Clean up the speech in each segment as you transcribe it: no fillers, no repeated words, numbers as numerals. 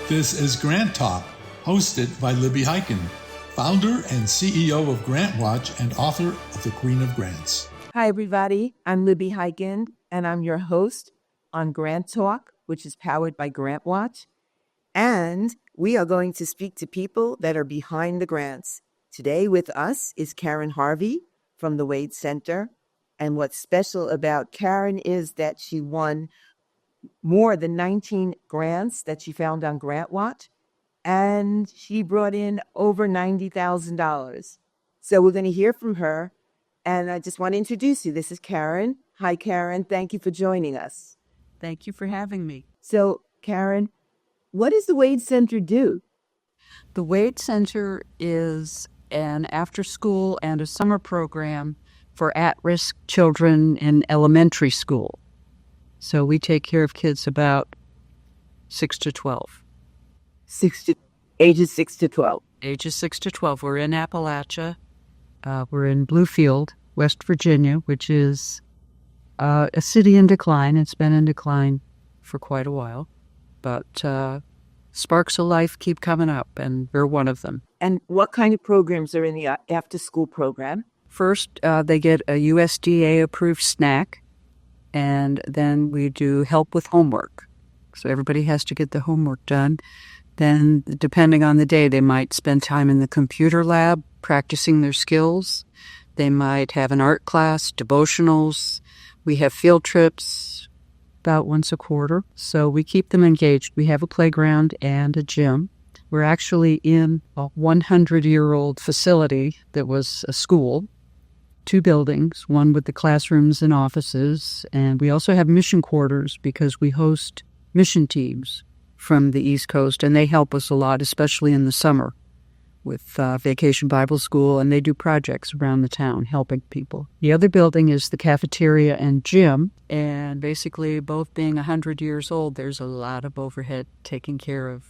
This is GrantTalk, hosted by Libby Hikind, founder and CEO of GrantWatch and author of The Queen of Grants. Hi, everybody. I'm Libby Hikind, and I'm your host on GrantTalk, which is powered by GrantWatch. And we are going to speak to people that are behind the grants. Today with us is Karen Harvey from the Wade Center. And what's special about Karen is that she won more than 19 grants that she found on GrantWatch, and she brought in over $90,000. So we're going to hear from her, and I just want to introduce you. This is Karen. Hi, Karen. Thank you for joining us. Thank you for having me. So, Karen, what does the Wade Center do? The Wade Center is an after-school and a summer program for at-risk children in elementary school. So we take care of kids about 6 to 12. Ages 6 to 12. Ages 6 to 12. We're in Appalachia. We're in Bluefield, West Virginia, which is a city in decline. It's been in decline for quite a while. But sparks of life keep coming up, and we're one of them. And what kind of programs are in the after-school program? First, they get a USDA-approved snack. And then we do help with homework. So everybody has to get the homework done. Then, depending on the day, they might spend time in the computer lab practicing their skills. They might have an art class, devotionals. We have field trips about once a quarter. So we keep them engaged. We have a playground and a gym. We're actually in a 100-year-old facility that was a school. 2 buildings, one with the classrooms and offices, and we also have mission quarters because we host mission teams from the East Coast, and they help us a lot, especially in the summer with Vacation Bible School, and they do projects around the town helping people. The other building is the cafeteria and gym, and basically both being 100 years old, there's a lot of overhead taking care of.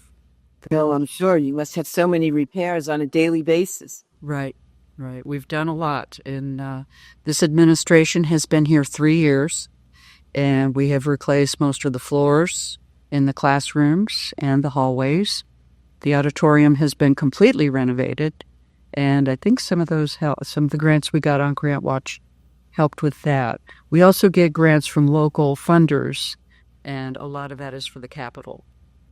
Well, I'm sure you must have so many repairs on a daily basis. Right. Right. We've done a lot. And this administration has been here 3 years, and we have replaced most of the floors in the classrooms and the hallways. The auditorium has been completely renovated, and I think some of the grants we got on GrantWatch helped with that. We also get grants from local funders, and a lot of that is for the capital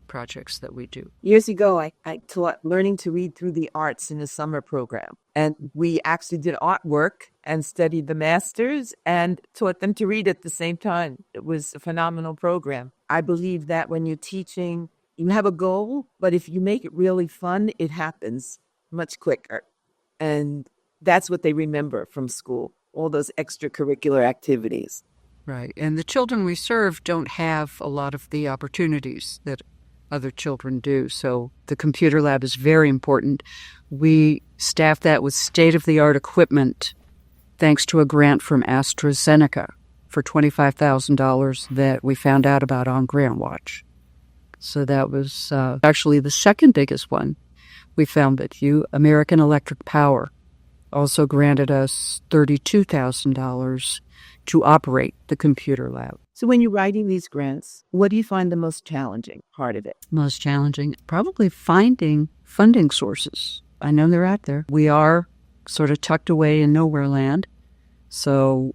projects that we do. Years ago, I taught learning to read through the arts in the summer program. And we actually did artwork and studied the masters and taught them to read at the same time. It was a phenomenal program. I believe that when you're teaching, you have a goal, but if you make it really fun, it happens much quicker. And that's what they remember from school, all those extracurricular activities. Right. And the children we serve don't have a lot of the opportunities that other children do. So the computer lab is very important. We staff that with state-of-the-art equipment thanks to a grant from AstraZeneca for $25,000 that we found out about on GrantWatch. So that was actually the second biggest one. We found that American Electric Power also granted us $32,000 to operate the computer lab. So when you're writing these grants, what do you find the most challenging part of it? Most challenging? Probably finding funding sources. I know they're out there. We are sort of tucked away in nowhere land, so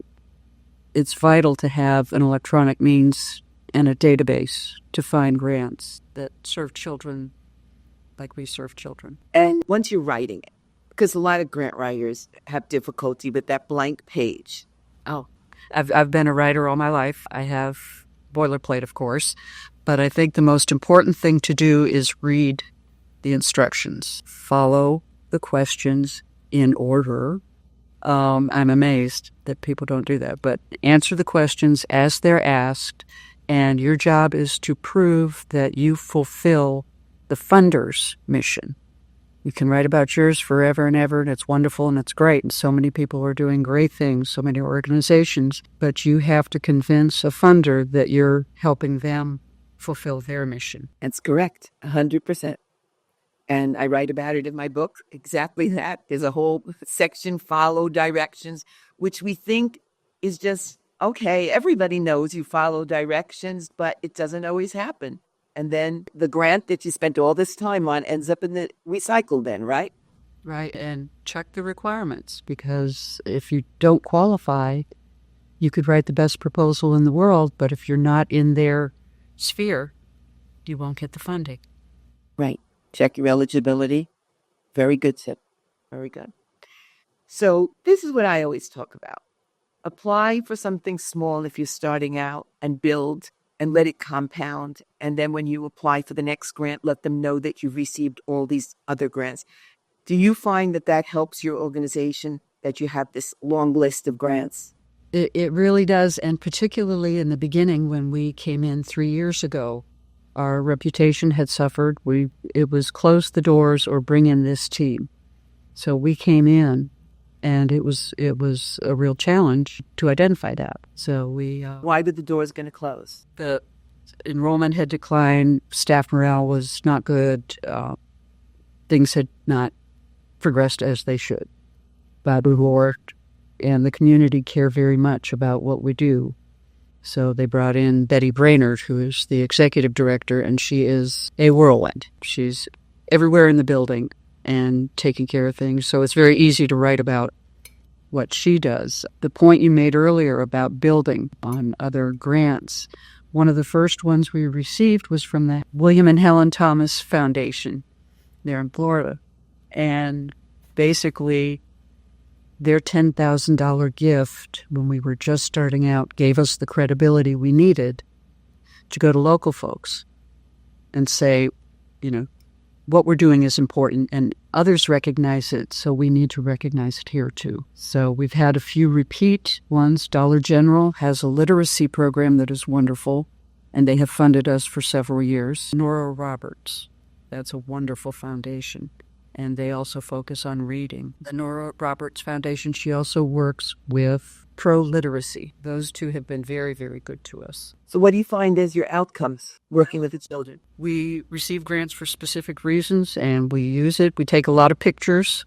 it's vital to have an electronic means and a database to find grants that serve children like we serve children. And once you're writing it, because a lot of grant writers have difficulty with that blank page. Oh, I've been a writer all my life. I have boilerplate, of course, but I think the most important thing to do is read the instructions. Follow the questions in order. I'm amazed that people don't do that, but answer the questions as they're asked, and your job is to prove that you fulfill the funder's mission. You can write about yours forever and ever, and it's wonderful and it's great. And so many people are doing great things, so many organizations. But you have to convince a funder that you're helping them fulfill their mission. That's correct, 100%. And I write about it in my book, exactly that. There's a whole section, follow directions, which we think is just, okay, everybody knows you follow directions, but it doesn't always happen. And then the grant that you spent all this time on ends up in the recycle bin, right? Right, and check the requirements, because if you don't qualify, you could write the best proposal in the world, but if you're not in their sphere, you won't get the funding. Right. Check your eligibility. Very good tip. Very good. So this is what I always talk about. Apply for something small if you're starting out and build and let it compound. And then when you apply for the next grant, let them know that you've received all these other grants. Do you find that that helps your organization, that you have this long list of grants? It really does, and particularly in the beginning when we came in 3 years ago, our reputation had suffered. It was close the doors or bring in this team. So we came in, and it was a real challenge to identify that. So Why were the doors going to close? the enrollment had declined, staff morale was not good, things had not progressed as they should. But we worked, and the community care very much about what we do. So they brought in Betty Brainerd, who is the executive director, and she is a whirlwind. She's everywhere in the building and taking care of things. So it's very easy to write about what she does. The point you made earlier about building on other grants, one of the first ones we received was from the William and Helen Thomas Foundation there in Florida. And basically, their $10,000 gift when we were just starting out gave us the credibility we needed to go to local folks and say, what we're doing is important and others recognize it, so we need to recognize it here too. So we've had a few repeat ones. Dollar General has a literacy program that is wonderful, and they have funded us for several years. Nora Roberts, that's a wonderful foundation. And they also focus on reading. The Nora Roberts Foundation, she also works with pro-literacy. Those two have been very, very good to us. So what do you find as your outcomes working with the children? We receive grants for specific reasons, and we use it. We take a lot of pictures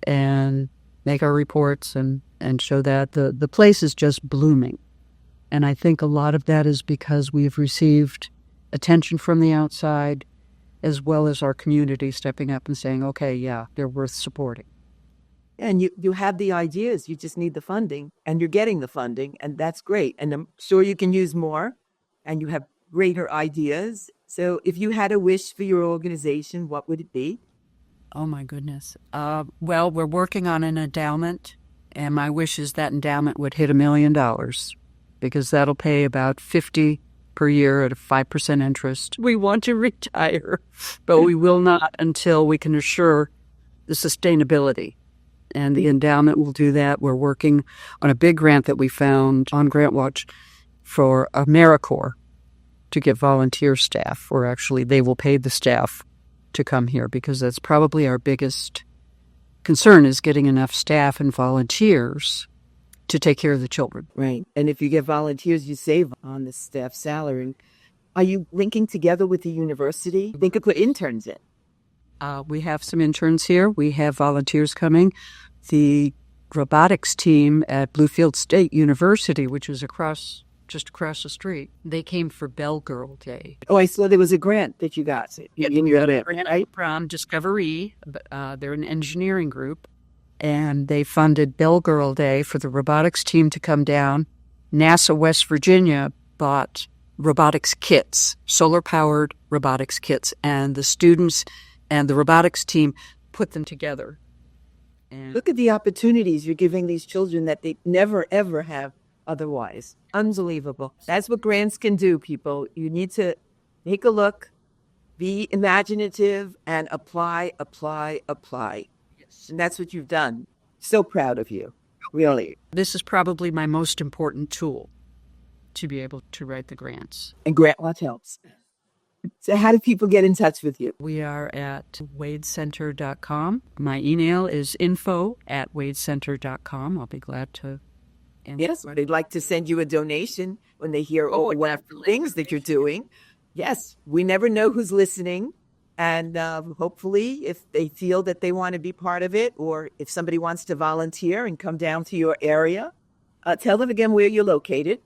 and make our reports and show that. The place is just blooming. And I think a lot of that is because we've received attention from the outside, as well as our community stepping up and saying, okay, yeah, they're worth supporting. And you have the ideas, you just need the funding, and you're getting the funding, and that's great. And I'm sure you can use more, and you have greater ideas. So if you had a wish for your organization, what would it be? Oh, my goodness. Well, we're working on an endowment, and my wish is that endowment would hit $1 million, because that'll pay about $50 per year at a 5% interest. We want to retire, but we will not until we can assure the sustainability. And the endowment will do that. We're working on a big grant that we found on GrantWatch for AmeriCorps to get volunteer staff, or actually they will pay the staff to come here, because that's probably our biggest concern, is getting enough staff and volunteers to take care of the children. Right. And if you get volunteers, you save on the staff salary. Are you linking together with the university? They could put interns in. We have some interns here. We have volunteers coming. The robotics team at Bluefield State University, which is just across the street, they came for Bell Girl Day. Oh, I saw there was a grant that you got. You got it, right? From Discovery. They're an engineering group. And they funded Bell Girl Day for the robotics team to come down. NASA West Virginia bought robotics kits, solar-powered robotics kits, and the students and the robotics team put them together. And look at the opportunities you're giving these children that they never, ever have otherwise. Unbelievable. That's what grants can do, people. You need to take a look, be imaginative, and apply. And that's what you've done. So proud of you, really. this is probably my most important tool to be able to write the grants. And GrantWatch helps. So how do people get in touch with you? We are at wadecenter.com. My email is info@wadecenter.com. I'll be glad to answer. Yes, they'd like to send you a donation when they hear all the things that you're doing. Yes, we never know who's listening. And hopefully, if they feel that they want to be part of it, or if somebody wants to volunteer and come down to your area, tell them again where you're located.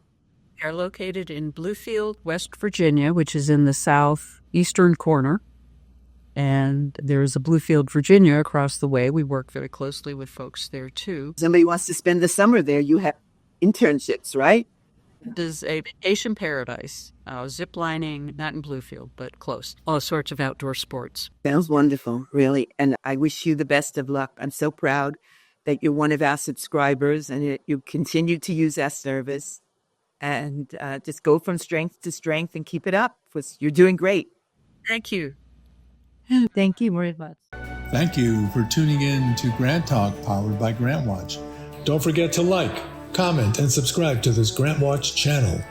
They're located in Bluefield, West Virginia, which is in the southeastern corner. And there's a Bluefield, Virginia across the way. We work very closely with folks there, too. Somebody wants to spend the summer there. You have internships, right? It is a vacation paradise. Zip lining, not in Bluefield, but close. All sorts of outdoor sports. Sounds wonderful, really. And I wish you the best of luck. I'm so proud that you're one of our subscribers and that you continue to use our service. And just go from strength to strength and keep it up. You're doing great. Thank you. Thank you very much. Thank you for tuning in to Grant Talk, powered by GrantWatch. Don't forget to like, comment, and subscribe to this GrantWatch channel.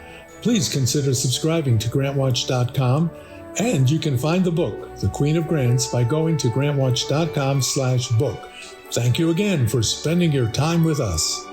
Please consider subscribing to GrantWatch.com, and you can find the book, The Queen of Grants, by going to GrantWatch.com/book. Thank you again for spending your time with us.